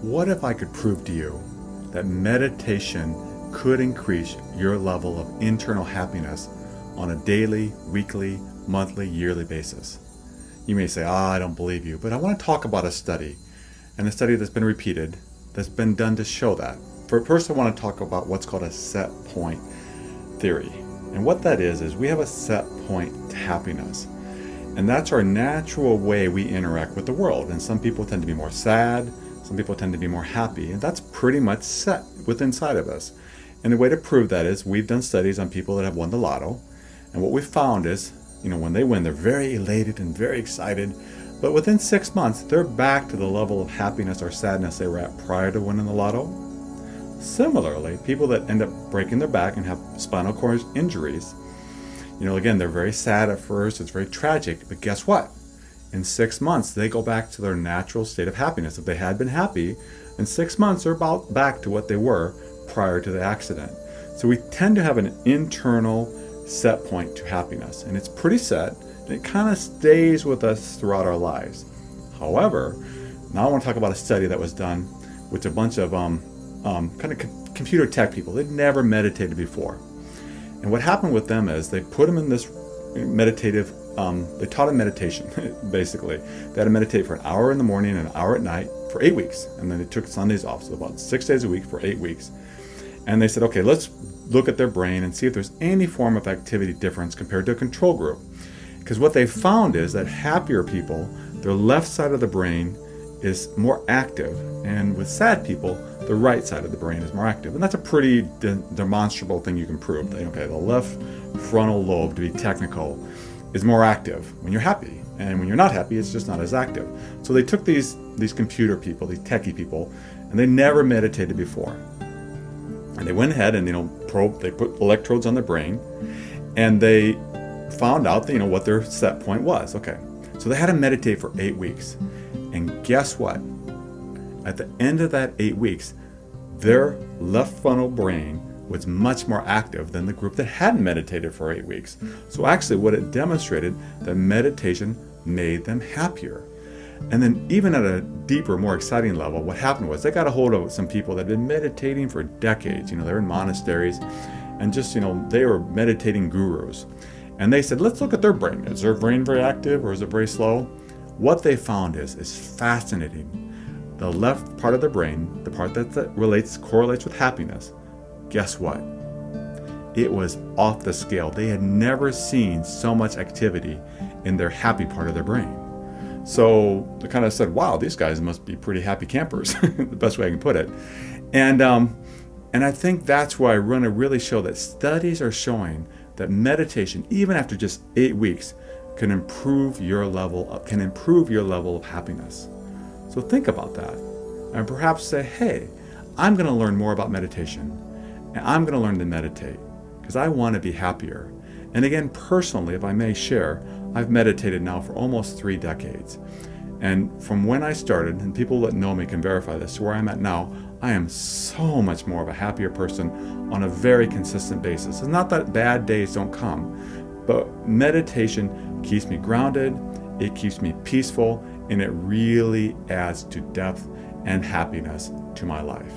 what if I could prove to you that meditation could increase your level of internal happiness on a daily, weekly, monthly, yearly basis? You may say, I don't believe you, but I want to talk about a study, and a study that's been repeated, that's been done to show that. First, I want to talk about what's called a set point theory. And what that is we have a set point to happiness. And that's our natural way we interact with the world. And some people tend to be more sad, some people tend to be more happy, and that's pretty much set within inside of us. And the way to prove that is we've done studies on people that have won the lotto. And what we found is, when they win, they're very elated and very excited. But within 6 months, they're back to the level of happiness or sadness they were at prior to winning the lotto. Similarly, people that end up breaking their back and have spinal cord injuries, again, they're very sad at first, it's very tragic, but guess what? In 6 months, they go back to their natural state of happiness. If they had been happy, in 6 months, they're about back to what they were prior to the accident. So we tend to have an internal set point to happiness, and it's pretty set, and it kind of stays with us throughout our lives. However, now I want to talk about a study that was done with a bunch of computer tech people. They'd never meditated before. And what happened with them is they put them in this meditative, they taught them meditation, basically. They had to meditate for an hour in the morning and an hour at night for 8 weeks. And then they took Sundays off, so about 6 days a week for 8 weeks. And they said, okay, let's look at their brain and see if there's any form of activity difference compared to a control group. Because what they found is that happier people, their left side of the brain is more active. And with sad people, the right side of the brain is more active. And that's a pretty demonstrable thing you can prove. Okay, the left frontal lobe, to be technical, is more active when you're happy. And when you're not happy, it's just not as active. So they took these computer people, these techie people, and they never meditated before. And they went ahead and they put electrodes on their brain, and they found out what their set point was. Okay, so they had to meditate for 8 weeks. And guess what? At the end of that 8 weeks, their left frontal brain was much more active than the group that hadn't meditated for 8 weeks. So actually what it demonstrated, that meditation made them happier. And then even at a deeper, more exciting level, what happened was they got a hold of some people that had been meditating for decades. They're in monasteries and just, they were meditating gurus. And they said, let's look at their brain. Is their brain very active or is it very slow? What they found is fascinating. The left part of the brain, the part that correlates with happiness, guess what? It was off the scale. They had never seen so much activity in their happy part of their brain. So they kind of said, wow, these guys must be pretty happy campers, the best way I can put it. And I think that's why I want to really show that studies are showing that meditation, even after just 8 weeks, can improve your level of happiness. So think about that, and perhaps say, hey, I'm going to learn more about meditation, and I'm going to learn to meditate because I want to be happier. And again, personally, if I may share, I've meditated now for almost 3 decades. And from when I started, and people that know me can verify this, to where I'm at now, I am so much more of a happier person on a very consistent basis. It's not that bad days don't come, but meditation keeps me grounded, it keeps me peaceful, and it really adds to depth and happiness to my life.